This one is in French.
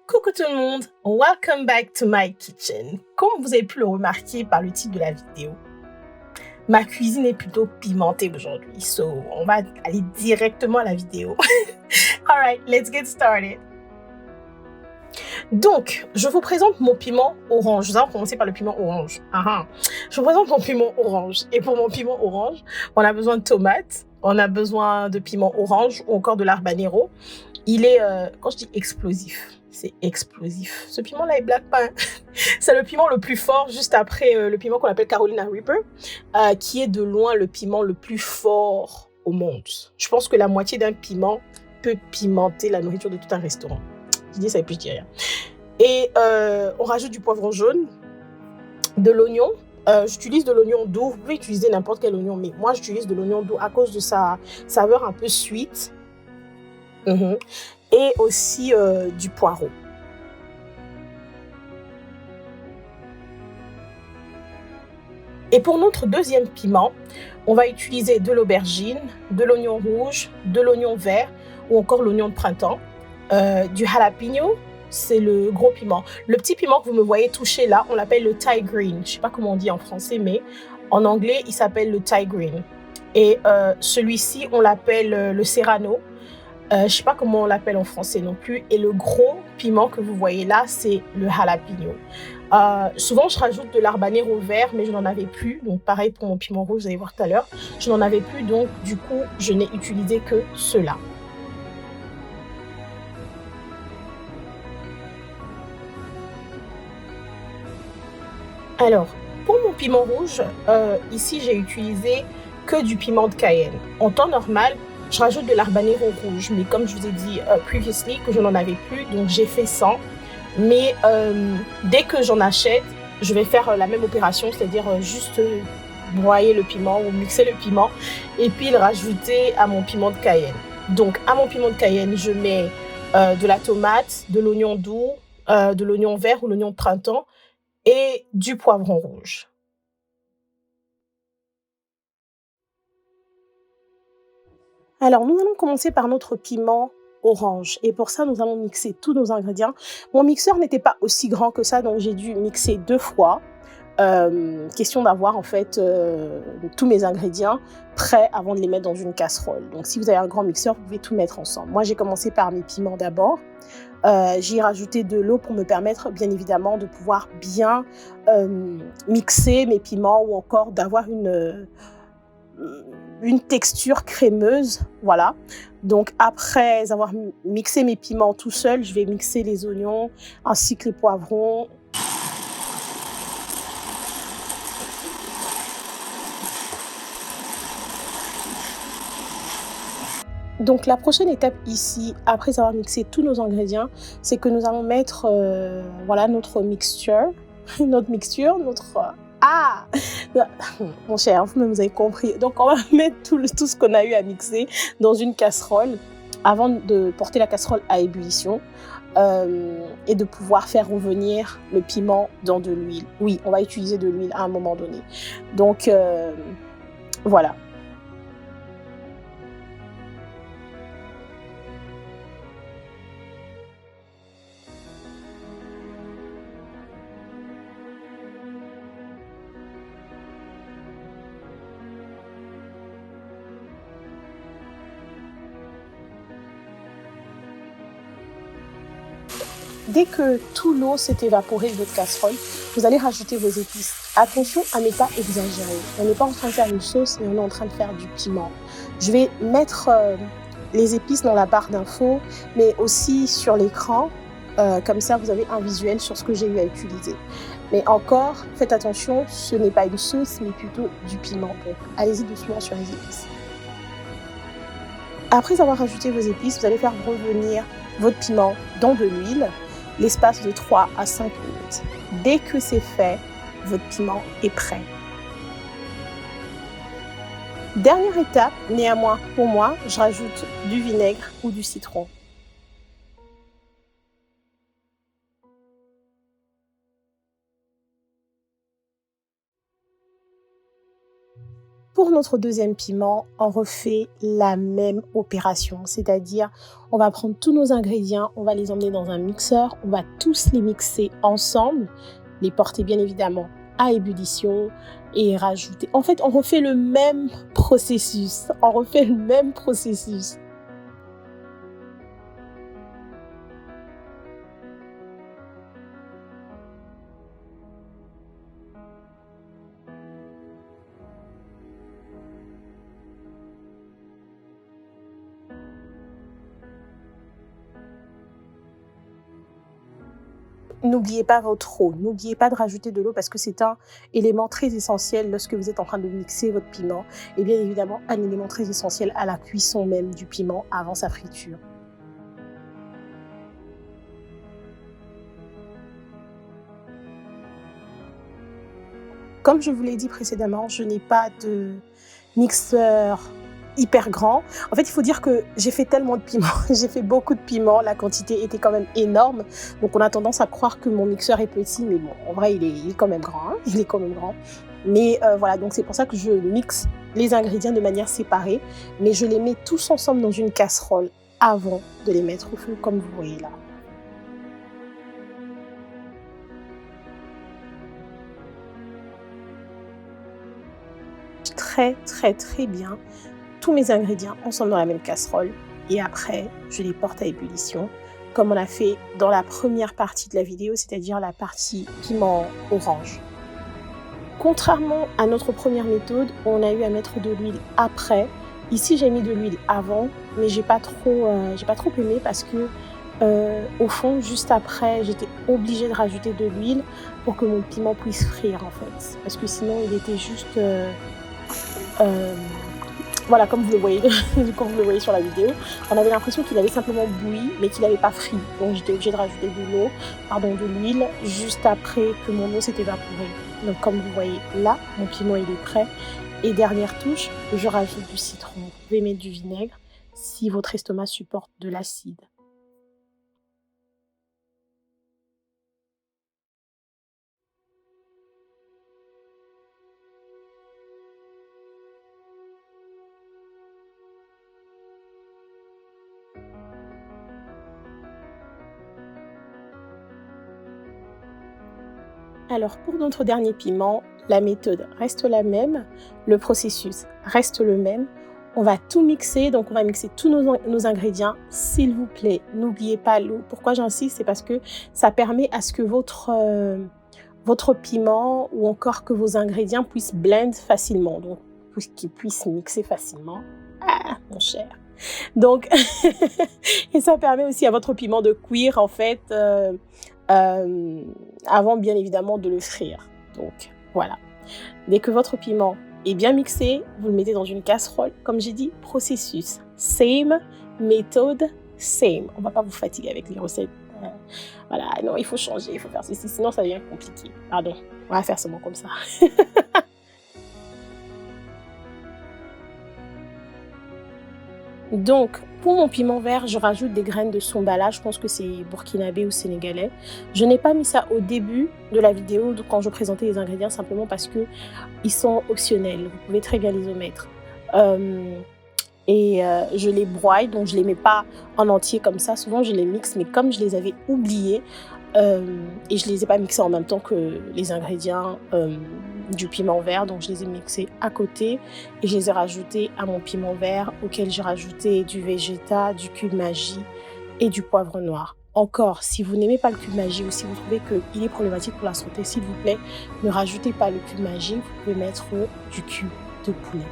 Coucou tout le monde, welcome back to my kitchen. Comme vous avez pu le remarquer par le titre de la vidéo, ma cuisine est plutôt pimentée aujourd'hui, so on va aller directement à la vidéo. Alright, let's get started. Donc, je vous présente mon piment orange. Nous allons commencer par le piment orange. Je vous présente mon piment orange. Et pour mon piment orange, on a besoin de tomates, on a besoin de piment orange ou encore de l'habanero. Il est, quand je dis explosif, c'est explosif. Ce piment-là est black pepper. C'est le piment le plus fort, juste après le piment qu'on appelle Carolina Reaper, qui est de loin le piment le plus fort au monde. Je pense que la moitié d'un piment peut pimenter la nourriture de tout un restaurant. Je dis ça et puis je dis rien. Et on rajoute du poivron jaune, de l'oignon. J'utilise de l'oignon doux. Vous pouvez utiliser n'importe quel oignon, mais moi j'utilise de l'oignon doux à cause de sa saveur un peu sweet. Et aussi du poireau. Et pour notre deuxième piment, on va utiliser de l'aubergine, de l'oignon rouge, de l'oignon vert ou encore l'oignon de printemps, du jalapeno, c'est le gros piment. Le petit piment que vous me voyez toucher là, on l'appelle le Thai green. Je ne sais pas comment on dit en français, mais en anglais, il s'appelle le Thai green. Et celui-ci, on l'appelle le serrano. Je ne sais pas comment on l'appelle en français non plus. Et le gros piment que vous voyez là, c'est le jalapeno. Souvent, je rajoute de l'habanero vert, mais je n'en avais plus. Donc, pareil pour mon piment rouge, vous allez voir tout à l'heure. Je n'en avais plus, donc du coup, je n'ai utilisé que ceux-là. Alors, pour mon piment rouge, ici, j'ai utilisé que du piment de Cayenne. En temps normal, je rajoute de l'habanero rouge, mais comme je vous ai dit previously que je n'en avais plus, donc j'ai fait 100. Mais dès que j'en achète, je vais faire la même opération, c'est-à-dire juste broyer le piment ou mixer le piment et puis le rajouter à mon piment de Cayenne. Donc, à mon piment de Cayenne, je mets de la tomate, de l'oignon doux, de l'oignon vert ou l'oignon de printemps et du poivron rouge. Alors, nous allons commencer par notre piment orange. Et pour ça, nous allons mixer tous nos ingrédients. Mon mixeur n'était pas aussi grand que ça, donc j'ai dû mixer 2 fois. Question d'avoir en fait tous mes ingrédients prêts avant de les mettre dans une casserole. Donc, si vous avez un grand mixeur, vous pouvez tout mettre ensemble. Moi, j'ai commencé par mes piments d'abord. J'y ai rajouté de l'eau pour me permettre, bien évidemment, de pouvoir bien mixer mes piments ou encore d'avoir une texture crémeuse, voilà. Donc après avoir mixé mes piments tout seul, je vais mixer les oignons ainsi que les poivrons. Donc la prochaine étape ici, après avoir mixé tous nos ingrédients, c'est que nous allons mettre voilà, notre mixture, mon cher, vous avez compris. Donc on va mettre tout ce qu'on a eu à mixer dans une casserole avant de porter la casserole à ébullition et de pouvoir faire revenir le piment dans de l'huile. Oui, on va utiliser de l'huile à un moment donné. Donc voilà. Dès que tout l'eau s'est évaporée de votre casserole, vous allez rajouter vos épices. Attention à ne pas exagérer. On n'est pas en train de faire une sauce, mais on est en train de faire du piment. Je vais mettre les épices dans la barre d'infos, mais aussi sur l'écran. Comme ça, vous avez un visuel sur ce que j'ai eu à utiliser. Mais encore, faites attention, ce n'est pas une sauce, mais plutôt du piment. Donc, allez-y doucement sur les épices. Après avoir rajouté vos épices, vous allez faire revenir votre piment dans de l'huile, l'espace de 3 à 5 minutes. Dès que c'est fait, votre piment est prêt. Dernière étape, néanmoins pour moi, je rajoute du vinaigre ou du citron. Pour notre deuxième piment, on refait la même opération, c'est-à-dire on va prendre tous nos ingrédients, on va les emmener dans un mixeur, on va tous les mixer ensemble, les porter bien évidemment à ébullition et rajouter. En fait, on refait le même processus. N'oubliez pas votre eau, n'oubliez pas de rajouter de l'eau parce que c'est un élément très essentiel lorsque vous êtes en train de mixer votre piment et bien évidemment un élément très essentiel à la cuisson même du piment avant sa friture. Comme je vous l'ai dit précédemment, je n'ai pas de mixeur hyper grand. En fait, il faut dire que j'ai fait tellement de piment, j'ai fait beaucoup de piment, la quantité était quand même énorme. Donc, on a tendance à croire que mon mixeur est petit, mais bon, en vrai, il est quand même grand. Hein, il est quand même grand. Mais voilà, donc c'est pour ça que je mixe les ingrédients de manière séparée. Mais je les mets tous ensemble dans une casserole avant de les mettre au feu, comme vous voyez là. Très bien tous mes ingrédients ensemble dans la même casserole et après je les porte à ébullition comme on a fait dans la première partie de la vidéo, c'est-à-dire la partie piment orange. Contrairement à notre première méthode, on a eu à mettre de l'huile après. Ici j'ai mis de l'huile avant, mais j'ai pas trop aimé parce que au fond, juste après, j'étais obligée de rajouter de l'huile pour que mon piment puisse frire en fait, parce que sinon il était juste voilà, comme vous le voyez, sur la vidéo, on avait l'impression qu'il avait simplement bouilli, mais qu'il n'avait pas frit. Donc j'étais obligée de rajouter de l'huile, juste après que mon eau s'est évaporée. Donc comme vous voyez là, mon piment il est prêt. Et dernière touche, je rajoute du citron. Vous pouvez mettre du vinaigre si votre estomac supporte de l'acide. Alors pour notre dernier piment, la méthode reste la même, le processus reste le même. On va tout mixer, donc on va mixer tous nos ingrédients. S'il vous plaît, n'oubliez pas l'eau. Pourquoi j'insiste? C'est parce que ça permet à ce que votre piment ou encore que vos ingrédients puissent blend facilement, donc qu'ils puissent mixer facilement. Ah, mon cher. Donc, et ça permet aussi à votre piment de cuire en fait avant bien évidemment de le frire. Donc voilà, dès que votre piment est bien mixé, vous le mettez dans une casserole. Comme j'ai dit, processus same, méthode same. On va pas vous fatiguer avec les recettes. Voilà, non, il faut changer, il faut faire ceci, sinon ça devient compliqué. Pardon, on va faire seulement comme ça. Donc, pour mon piment vert, je rajoute des graines de sombala. Je pense que c'est burkinabé ou sénégalais. Je n'ai pas mis ça au début de la vidéo quand je présentais les ingrédients, simplement parce que ils sont optionnels. Vous pouvez très bien les omettre. Je les broie, donc je les mets pas en entier comme ça. Souvent, je les mixe, mais comme je les avais oubliés et je les ai pas mixés en même temps que les ingrédients du piment vert, donc je les ai mixés à côté et je les ai rajoutés à mon piment vert auquel j'ai rajouté du végéta, du cumin-magie et du poivre noir. Encore, si vous n'aimez pas le cumin-magie ou si vous trouvez qu'il est problématique pour la santé, s'il vous plaît, ne rajoutez pas le cumin-magie, vous pouvez mettre du cube de poulet.